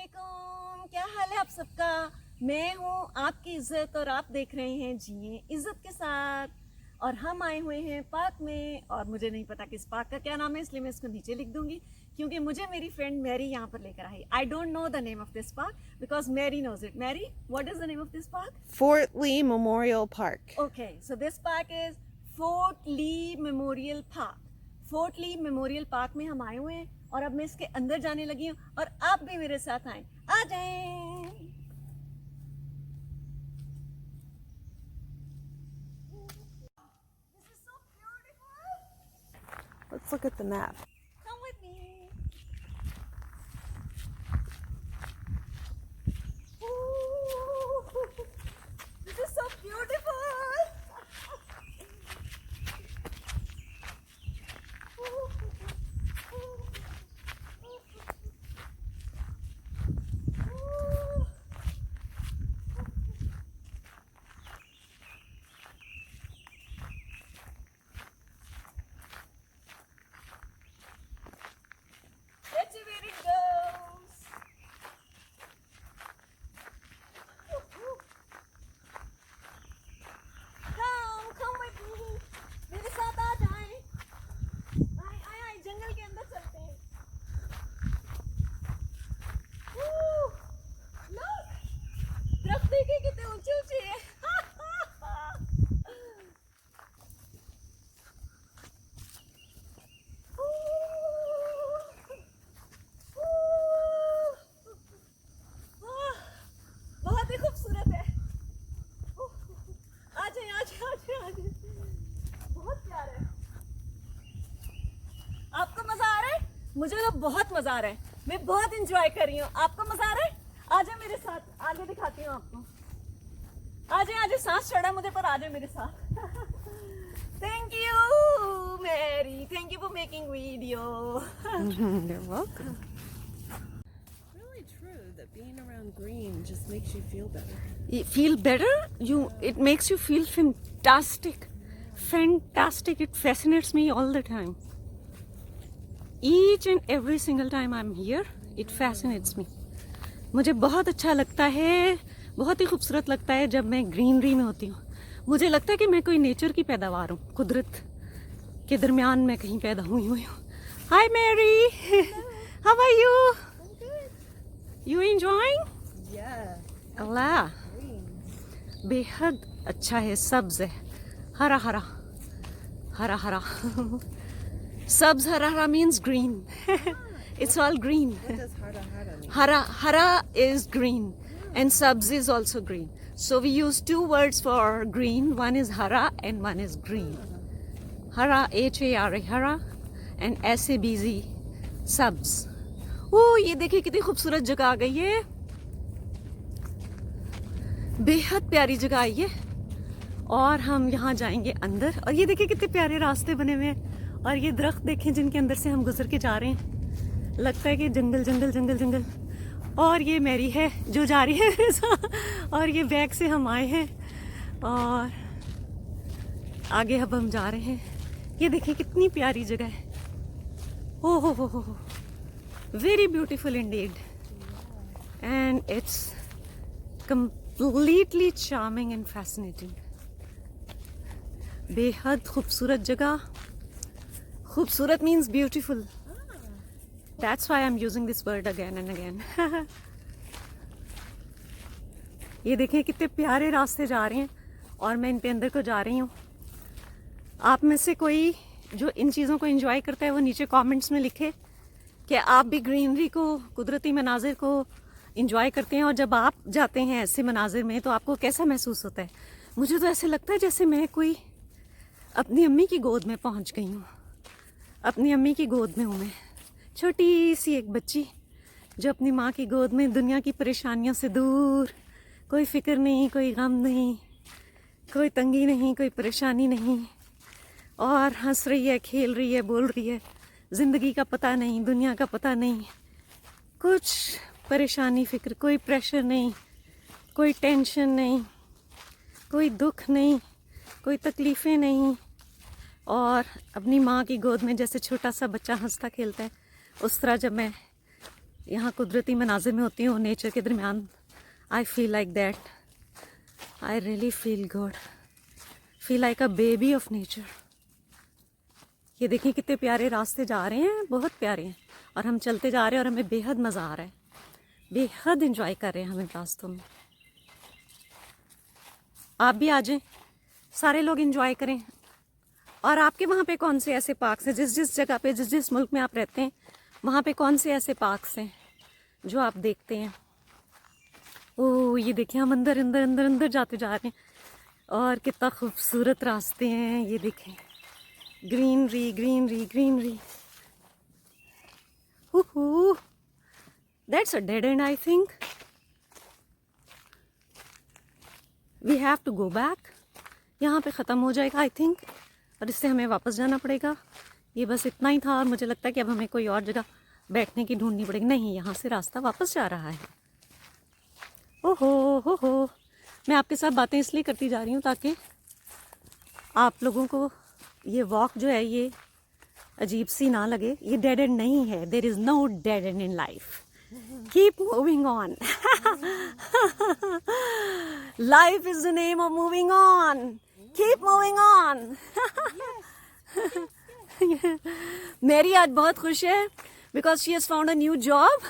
वालेकुम, क्या हाल है आप सबका। मैं हूँ आपकी इज्जत और आप देख रहे हैं जिए इज्जत के साथ। और हम आए हुए हैं पार्क में और मुझे नहीं पता कि इस पार्क का क्या नाम है, इसलिए मैं इसको नीचे लिख दूंगी क्योंकि मुझे मेरी फ्रेंड मैरी यहाँ पर लेकर आई। I don't know the name of this park because Mary knows it. Mary, what is the name of this park? Fort Lee Memorial Park. Okay, so this park is Fort Lee Memorial Park. Fort Lee Memorial Park में हम आए हुए हैं और अब मैं इसके अंदर जाने लगी हूँ और आप भी मेरे साथ आए, आ जाएं। This is so beautiful. Let's look at the map. Come with me. Ooh, this is so beautiful. Let's see where it goes. Come with me. मेरे साथ आ जाएं। आए जंगल के अंदर चलते हैं। Look, दरख्त देखिए कितने ऊंचे ऊंचे हैं। बहुत ही खूबसूरत है। आ जाए। बहुत प्यारा है। आपको मजा आ रहा है? मुझे तो बहुत मजा आ रहा है। मैं बहुत इंजॉय कर रही हूँ। आपको मजा आ रहा है? आ जाए मेरे साथ, आगे दिखाती हूँ आपको। आ जाए, सांस चढ़ा मुझे पर आ जाए मेरे साथ। Thank you Mary, thank you for making video. You're welcome. Really true that being around green just makes you feel better. You feel better? It makes you feel fantastic. Fantastic. It fascinates me all the time. Each and every single time I'm here, it fascinates me. मुझे बहुत अच्छा लगता है, बहुत ही खूबसूरत लगता है जब मैं ग्रीनरी में होती हूँ। मुझे लगता है कि मैं कोई नेचर की पैदावार हूँ, कुदरत के दरमियान में कहीं पैदा हुई हूँ। Hi Mary, how are you? You enjoying? Yeah. अल्लाह, बेहद अच्छा है, सब्ज है, हरा हरा हरा हरा। सब्ज हरा हरा means green. It's all green. What does hara hara mean? Hara is green and sabz is also green. So we use two words for green. One is hara and one is green. Hara, H-A-R-A, hara, and S-A-B-Z, sabz. ओह, ये देखिए कितनी खूबसूरत जगह आ गई है। बेहद प्यारी जगह आई है और हम यहाँ जाएंगे अंदर। और ये देखिए कितने प्यारे रास्ते बने हुए हैं और ये दरख्त देखें जिनके अंदर से हम गुजर के जा रहे हैं। लगता है कि जंगल जंगल जंगल जंगल। और ये मैरी है जो जा रही है मेरे साथ और ये बैग से हम आए हैं और आगे अब हम जा रहे हैं। ये देखिए कितनी प्यारी जगह है। ओ हो, very beautiful Indeed and it's completely charming and fascinating. बेहद खूबसूरत जगह। खूबसूरत means beautiful. That's why I'm using this word again and again. ये देखें कितने प्यारे रास्ते जा रहे हैं और मैं इन पे अंदर को जा रही हूँ। आप में से कोई जो इन चीज़ों को एंजॉय करता है वो नीचे कमेंट्स में लिखे कि आप भी ग्रीनरी को, कुदरती मनाजिर को इंजॉय करते हैं और जब आप जाते हैं ऐसे मनाजिर में तो आपको कैसा महसूस होता है। मुझे तो ऐसे लगता है जैसे मैं कोई अपनी अम्मी की गोद में पहुंच गई हूँ। अपनी अम्मी की गोद में हूँ मैं, छोटी सी एक बच्ची जो अपनी माँ की गोद में दुनिया की परेशानियों से दूर, कोई फिक्र नहीं, कोई गम नहीं, कोई तंगी नहीं, कोई परेशानी नहीं, और हंस रही है, खेल रही है, बोल रही है। ज़िंदगी का पता नहीं, दुनिया का पता नहीं, कुछ परेशानी फिक्र, कोई प्रेशर नहीं, कोई टेंशन नहीं, कोई दुख नहीं, कोई तकलीफ़ें नहीं। और अपनी माँ की गोद में जैसे छोटा सा बच्चा हंसता खेलता है, उस तरह जब मैं यहाँ कुदरती मनाजिर में होती हूँ, नेचर के दरमियान, I feel like that, I really feel good, feel like a baby of nature. ये देखिए कितने प्यारे रास्ते जा रहे हैं, बहुत प्यारे हैं, और हम चलते जा रहे हैं और हमें बेहद मज़ा आ रहा है, बेहद इंजॉय कर रहे हैं हम इन रास्तों में। आप भी आ जाएं, सारे लोग इंजॉय करें। और आपके वहाँ पे कौन से ऐसे पार्क्स हैं, जिस जिस जगह पे, जिस जिस मुल्क में आप रहते हैं, वहाँ पे कौन से ऐसे पार्क्स हैं जो आप देखते हैं? ओह ये देखिए हम अंदर अंदर अंदर अंदर जाते जा रहे हैं, और कितना खूबसूरत रास्ते हैं। ये देखें, greenery greenery greenery. That's a dead end, I think we have to go back. यहाँ पे ख़त्म हो जाएगा आई थिंक, और इससे हमें वापस जाना पड़ेगा। ये बस इतना ही था, और मुझे लगता है कि अब हमें कोई और जगह बैठने की ढूंढनी पड़ेगी। नहीं, यहाँ से रास्ता वापस जा रहा है। ओहो हो, मैं आपके साथ बातें इसलिए करती जा रही हूँ ताकि आप लोगों को ये वॉक जो है ये अजीब सी ना लगे। ये डेड एंड नहीं है, there is no dead end in life, keep moving on. Life is the name of moving on, keep moving on. मेरी आज बहुत खुश है because she has found a new job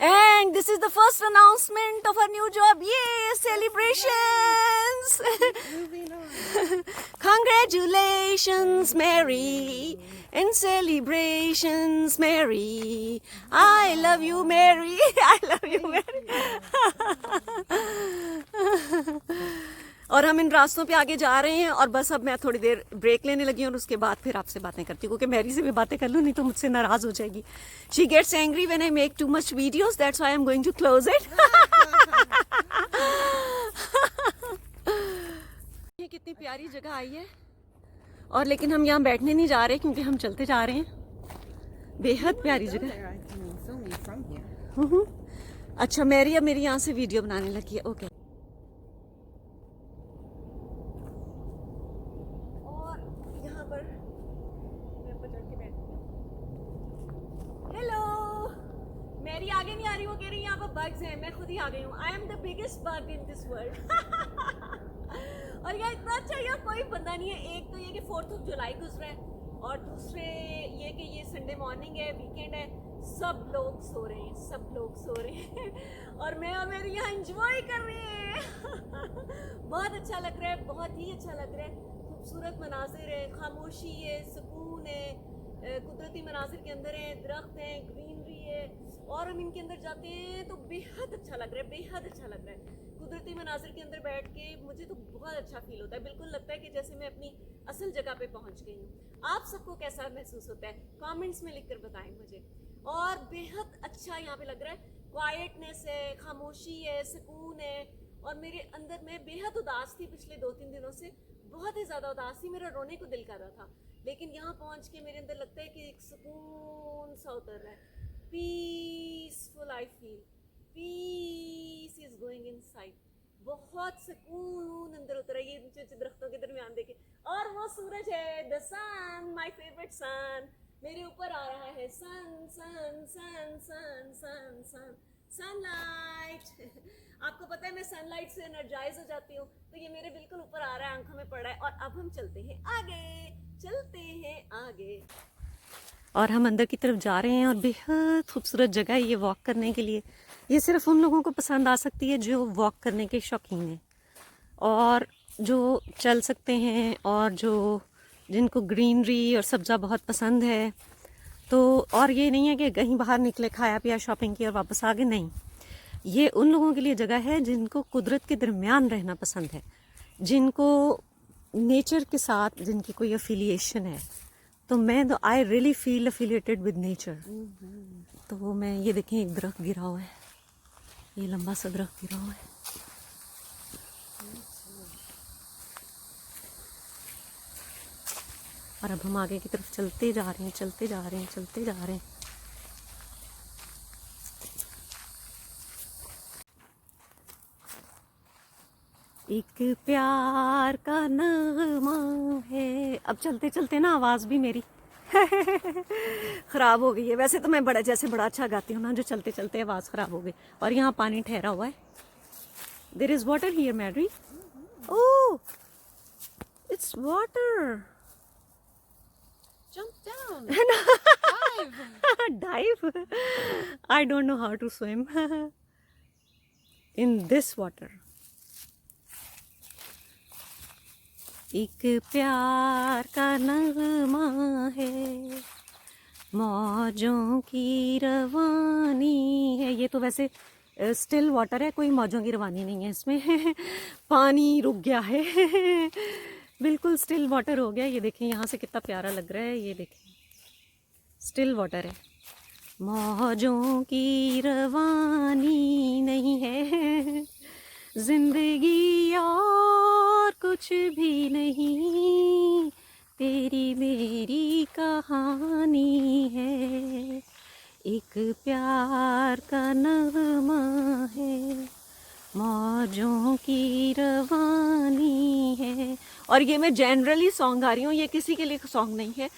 and this is the first announcement of her new job. Yay, celebrations. Moving on. Congratulations Mary, and celebrations Mary. I love you Mary. I love you Mary. और हम इन रास्तों पे आगे जा रहे हैं, और बस अब मैं थोड़ी देर ब्रेक लेने लगी हूँ, और उसके बाद फिर आपसे बातें करती हूँ, क्योंकि मैरी से भी बातें कर लूँ, नहीं तो मुझसे नाराज़ हो जाएगी। She gets angry when I make too much videos, that's why I am going to close it. ये कितनी प्यारी जगह आई है, और लेकिन हम यहाँ बैठने नहीं जा रहे क्योंकि हम चलते जा रहे हैं। बेहद प्यारी जगह। There, I can film you from here. अच्छा, मैरी अब मेरी यहाँ से वीडियो बनाने लगी है। ओके। मेरी आगे नहीं आ रही, वो कह रही है यहाँ पर बग्स हैं, मैं खुद ही आ गई हूँ। I am the biggest bug in this world. और यहाँ इतना अच्छा, यहाँ कोई बंदा नहीं है। एक तो ये कि 4th जुलाई गुजरा है, और दूसरे ये कि ये संडे मॉर्निंग है, वीकेंड है, सब लोग सो रहे हैं, सब लोग सो रहे हैं, और मैं और मेरी यहाँ इंजॉय कर रही है। बहुत अच्छा लग रहा है, बहुत ही अच्छा लग रहा है। खूबसूरत मनाजिर है, खामोशी है, सुकून है, कुदरती मनाजिर के अंदर है, दरख्त हैं, ग्रीनरी है, और हम इनके अंदर जाते हैं तो बेहद अच्छा लग रहा है, बेहद अच्छा लग रहा है। कुदरती मनाजिर के अंदर बैठ के मुझे तो बहुत अच्छा फील होता है, बिल्कुल लगता है कि जैसे मैं अपनी असल जगह पे पहुंच गई हूँ। आप सबको कैसा महसूस होता है कमेंट्स में लिखकर बताएं मुझे। और बेहद अच्छा यहाँ पे लग रहा है, क्वाइटनेस है, खामोशी है, सुकून है। और मेरे अंदर मैं बेहद उदास थी पिछले 2-3 दिनों से, बहुत ही ज़्यादा उदास थी, मेरा रोने को दिल कर रहा था, लेकिन यहाँ पहुँच के मेरे अंदर लगता है कि एक सुकून सा उतर रहा है। Peaceful I feel, peace is going inside, बहुत सुकून अंदर उतर है। ये ऊंचे ऊंचे दरख्तों के दरमियान देखे, और वो सूरज है, द सन, माय फेवरेट सन, मेरे ऊपर आ रहा है। सन सन सन सन सन सन सनलाइट। आपको पता है मैं सनलाइट से एनर्जाइज हो जाती हूँ, तो ये मेरे बिल्कुल ऊपर आ रहा है, आंखों में पड़ रहा है। और अब हम चलते हैं आगे, चलते हैं आगे, और हम अंदर की तरफ जा रहे हैं। और बेहद खूबसूरत जगह है ये वॉक करने के लिए। ये सिर्फ उन लोगों को पसंद आ सकती है जो वॉक करने के शौकीन हैं, और जो चल सकते हैं, और जो जिनको ग्रीनरी और सब्ज़ा बहुत पसंद है। तो और ये नहीं है कि कहीं बाहर निकले, खाया पिया, शॉपिंग की और वापस आ गए, नहीं। ये उन लोगों के लिए जगह है जिनको कुदरत के दरमियान रहना पसंद है, जिनको नेचर के साथ जिनकी कोई अफिलिएशन है। तो मैं तो I really feel affiliated with nature. तो वो मैं, ये देखें एक दरख्त गिरा हुआ है, ये लंबा सा दरख्त गिरा हुआ है। और अब हम आगे की तरफ चलते जा रहे हैं, चलते जा रहे हैं, चलते जा रहे हैं। एक प्यार का नगमा है। अब चलते चलते ना आवाज़ भी मेरी ख़राब हो गई है। वैसे तो मैं बड़ा अच्छा गाती हूँ ना, जो चलते चलते आवाज़ ख़राब हो गई। और यहाँ पानी ठहरा हुआ है। There is water here Mary. Oh, it's water. Jump down. Dive. Dive? I don't know how to swim in this water. एक प्यार का नगमा है, मौजों की रवानी है। ये तो वैसे स्टिल वाटर है, कोई मौजों की रवानी नहीं है इसमें। पानी रुक गया है। बिल्कुल स्टिल वाटर हो गया। ये देखें यहाँ से कितना प्यारा लग रहा है। ये देखें स्टिल वाटर है, मौजों की रवानी नहीं है, जिंदगी और कुछ भी नहीं, तेरी मेरी कहानी है, एक प्यार का नगमा है, मौजों की रवानी है। और ये मैं जनरली सॉन्ग गा रही हूँ, ये किसी के लिए सॉन्ग नहीं है।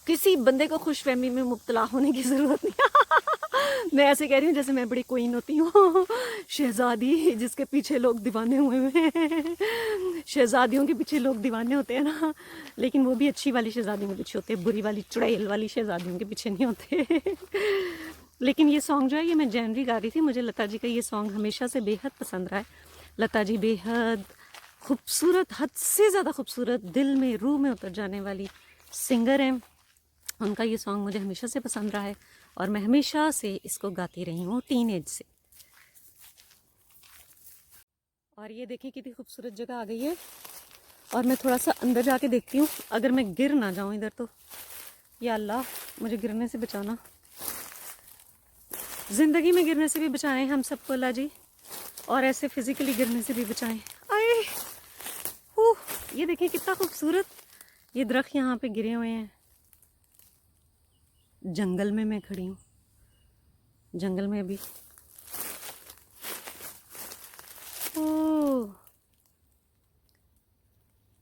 किसी बंदे को खुशफहमी में मुब्तला होने की ज़रूरत नहीं। मैं ऐसे कह रही हूँ जैसे मैं बड़ी क्वीन होती हूँ, शहज़ादी जिसके पीछे लोग दीवाने हुए हैं। शहज़ादियों के पीछे लोग दीवाने होते हैं ना, लेकिन वो भी अच्छी वाली शहज़ादियों के पीछे होते हैं, बुरी वाली चुड़ैल वाली शहज़ादियों के पीछे नहीं होते। लेकिन ये सॉन्ग जो है ये मैं जनरली गा रही थी। मुझे लता जी का ये सॉन्ग हमेशा से बेहद पसंद रहा है। लता जी बेहद खूबसूरत, हद से ज़्यादा खूबसूरत, दिल में रूह में उतर जाने वाली सिंगर हैं। उनका ये सॉन्ग मुझे हमेशा से पसंद रहा है और मैं हमेशा से इसको गाती रही हूँ टीनेज से। और ये देखिए कितनी खूबसूरत जगह आ गई है। और मैं थोड़ा सा अंदर जाके देखती हूँ, अगर मैं गिर ना जाऊँ इधर तो। या अल्लाह मुझे गिरने से बचाना, ज़िंदगी में गिरने से भी बचाएं हम सबको अल्लाह जी, और ऐसे फिज़िकली गिरने से भी बचाएं। आए ये देखिए कितना खूबसूरत ये दरख्त यहाँ पे गिरे हुए हैं। जंगल में मैं खड़ी हूँ, जंगल में भी। ओह,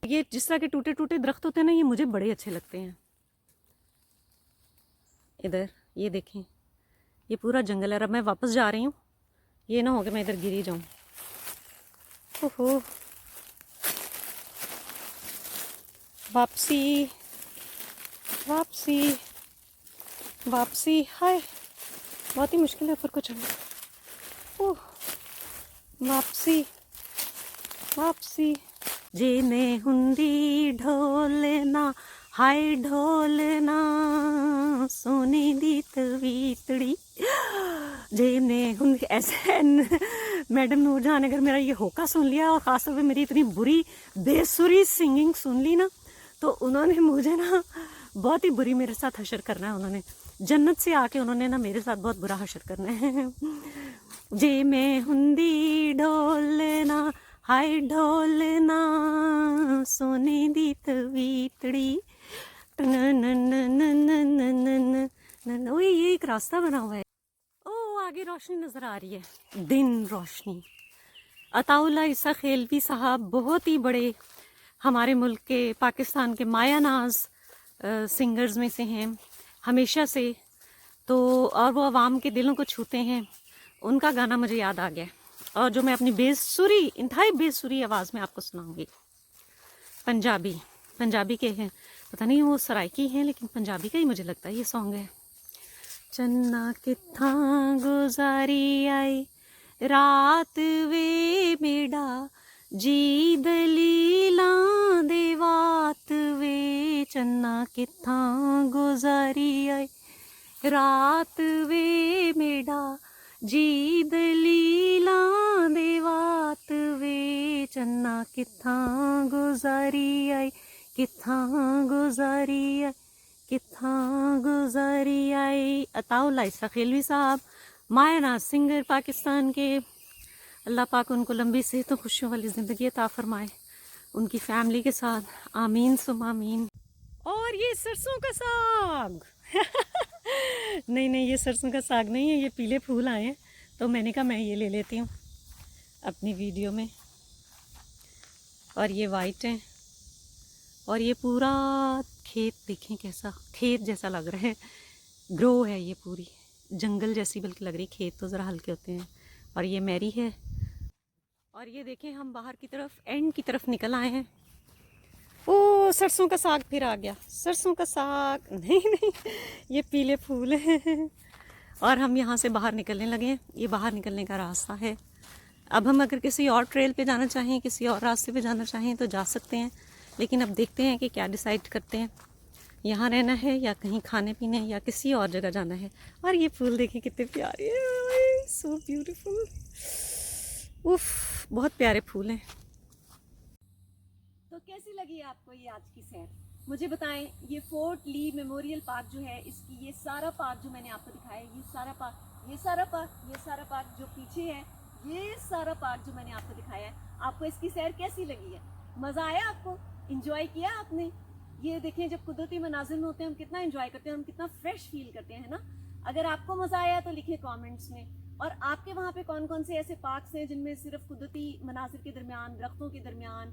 ये जिस तरह के टूटे टूटे दरख्त होते हैं ना, ये मुझे बड़े अच्छे लगते हैं। इधर ये देखें, ये पूरा जंगल है। अब मैं वापस जा रही हूँ, ये ना हो कि मैं इधर गिरी जाऊँ। ओहो, वापसी वापसी वापसी। हाय, बहुत ही मुश्किल है ऊपर को चढ़ना। ओह, वापसी वापसी। जे मैं हुंदी ढोलना, हाय ढोलना, सोने दी तवीतड़ी। जे मैं हुंदी, ऐसे मैडम नूरजहां ने अगर मेरा ये होका सुन लिया और ख़ासतौर पे मेरी इतनी बुरी बेसुरी सिंगिंग सुन ली ना, तो उन्होंने मुझे ना बहुत ही बुरी मेरे साथ हशर करना है। उन्होंने जन्नत से आके उन्होंने ना मेरे साथ बहुत बुरा हशर करना है। जे मैं हुंदी ढोलना, हाय ढोलना, सोने दी तवीतड़ी। ओए, ये एक रास्ता बना हुआ है। ओ, आगे रोशनी नजर आ रही है, दिन रोशनी। अताउल्लाह ईसा खेलवी साहब बहुत ही बड़े हमारे मुल्क के, पाकिस्तान के माया नाज सिंगर्स में से हैं हमेशा से। तो और वो आवाम के दिलों को छूते हैं। उनका गाना मुझे याद आ गया, और जो मैं अपनी बेसुरी, इंतहाई बेसुरी आवाज़ में आपको सुनाऊंगी। पंजाबी के हैं, पता नहीं वो सराइकी हैं, लेकिन पंजाबी का ही मुझे लगता है ये सॉन्ग है। चन्ना कित्था गुजारी आई रात वे मेडा, जी दलीलां दे वात वे, चन्ना कित्था गुजारी आई रात वे मेडा, जी दलीलां दे वात वे, चन्ना कित्था गुजारी आई, कित्था गुजारी आई, कित्था गुजारी आई। अताउल्लाह ईसा खेलवी साहब, माया नाज सिंगर पाकिस्तान के। अल्लाह पाक उनको लंबी सेहत और खुशियों वाली ज़िंदगी अता फरमाए, उनकी फैमिली के साथ, आमीन सुम आमीन। और ये सरसों का साग नहीं, ये सरसों का साग नहीं है, ये पीले फूल आए हैं, तो मैंने कहा मैं ये ले लेती हूँ अपनी वीडियो में। और ये वाइट हैं, और ये पूरा खेत देखें कैसा खेत जैसा लग रहा है, ग्रो है ये पूरी, जंगल जैसी बल्कि लग रही, खेत तो ज़रा हल्के होते हैं। और ये मैरी है, और ये देखें हम बाहर की तरफ एंड की तरफ निकल आए हैं। ओ सरसों का साग फिर आ गया, सरसों का साग नहीं नहीं, ये पीले फूल हैं। और हम यहाँ से बाहर निकलने लगे हैं, ये बाहर निकलने का रास्ता है। अब हम अगर किसी और ट्रेल पे जाना चाहें, किसी और रास्ते पे जाना चाहें तो जा सकते हैं, लेकिन अब देखते हैं कि क्या डिसाइड करते हैं, यहाँ रहना है या कहीं खाने पीने या किसी और जगह जाना है। और ये फूल देखें कितने प्यारे हैं, सो ब्यूटीफुल, उफ बहुत प्यारे फूल हैं। तो कैसी लगी आपको ये आज की सैर? मुझे बताएं। ये फोर्ट ली मेमोरियल पार्क जो है, इसकी ये सारा पार्क जो मैंने आपको दिखाया, ये सारा पार्क, ये सारा पार्क, ये सारा पार्क जो पीछे है, ये सारा पार्क जो मैंने आपको दिखाया है, आपको इसकी सैर कैसी लगी है? मज़ा आया आपको? इंजॉय किया आपने? ये देखें, जब कुदरती मनाजिर में होते हैं हम कितना इंजॉय करते हैं, हम कितना फ्रेश फील करते हैं, है ना? अगर आपको मज़ा आया तो लिखिए कमेंट्स में। और आपके वहाँ पे कौन कौन से ऐसे पार्क्स हैं जिनमें सिर्फ कुदरती मनाजिर के दरमियान, दरख्तों के दरमियान,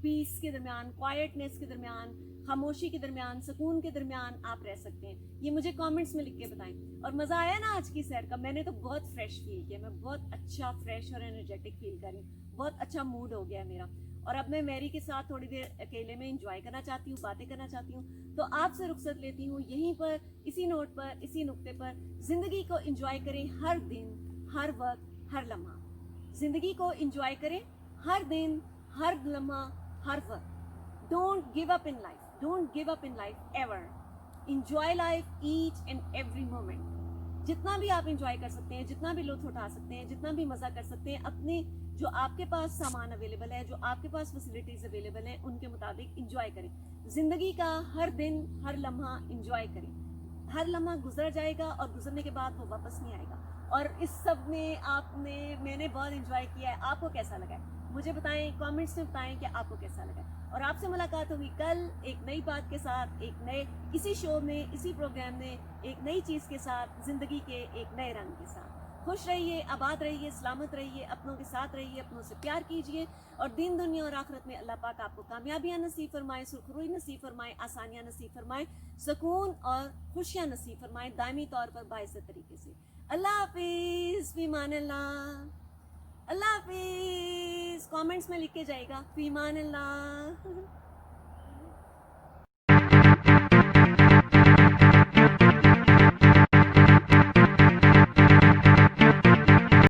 पीस के दरमियान, क्वाइटनेस के दरमियान, खामोशी के दरमियान, सुकून के दरमियान आप रह सकते हैं? ये मुझे कमेंट्स में लिख के बताएं। और मज़ा आया ना आज की सैर का? मैंने तो बहुत फ्रेश फील किया, मैं बहुत अच्छा फ्रेश और एनर्जेटिक फील कर रही हूँ, बहुत अच्छा मूड हो गया है मेरा। और अब मैं मैरी के साथ थोड़ी देर अकेले में इंजॉय करना चाहती हूँ, बातें करना चाहती हूँ। तो आपसे रुखसत लेती हूँ यहीं पर, इसी नोट पर, इसी नुक्ते पर। ज़िंदगी को इंजॉय करें हर दिन, हर वक्त, हर लम्हा। ज़िंदगी को इंजॉय करें हर दिन, हर लम्हा, हर वक्त। Don't give up in life, don't give up in life ever. Enjoy life each and every moment. जितना भी आप इंजॉय कर सकते हैं, जितना भी लुत्फ उठा सकते हैं, जितना भी मज़ा कर सकते हैं, अपने जो आपके पास सामान अवेलेबल है, जो आपके पास फैसिलिटीज़ अवेलेबल हैं, उनके मुताबिक इंजॉय करें। ज़िंदगी का हर दिन, हर लम्हा इंजॉय करें। हर लम्हा गुजर जाएगा और गुजरने के बाद वो वापस नहीं आएगा। और इस सब में मैंने बहुत इंजॉय किया है। आपको कैसा लगा है मुझे बताएं, कमेंट्स में बताएं कि आपको कैसा लगा। और आपसे मुलाकात होगी कल एक नई बात के साथ, एक नए इसी शो में, इसी प्रोग्राम में, एक नई चीज़ के साथ, ज़िंदगी के एक नए रंग के साथ। खुश रहिए, आबाद रहिए, सलामत रहिए, अपनों के साथ रहिए, अपनों से प्यार कीजिए। और दीन दुनिया और आखिरत में अल्लाह पाक आपको कामयाबियाँ नसीब फरमाए, सुरखरुई नसीब फरमाए, आसानियाँ नसीब फरमाए, सुकून और खुशियाँ नसीब फरमाए, दायमी तौर पर बाइज़्ज़त तरीके से। अल्लाह हाफिज़, फ़ीमान अल्लाह। अल्लाह हाफिज़। कमेंट्स में लिख के जाइएगा, फ़ीमान अल्लाह।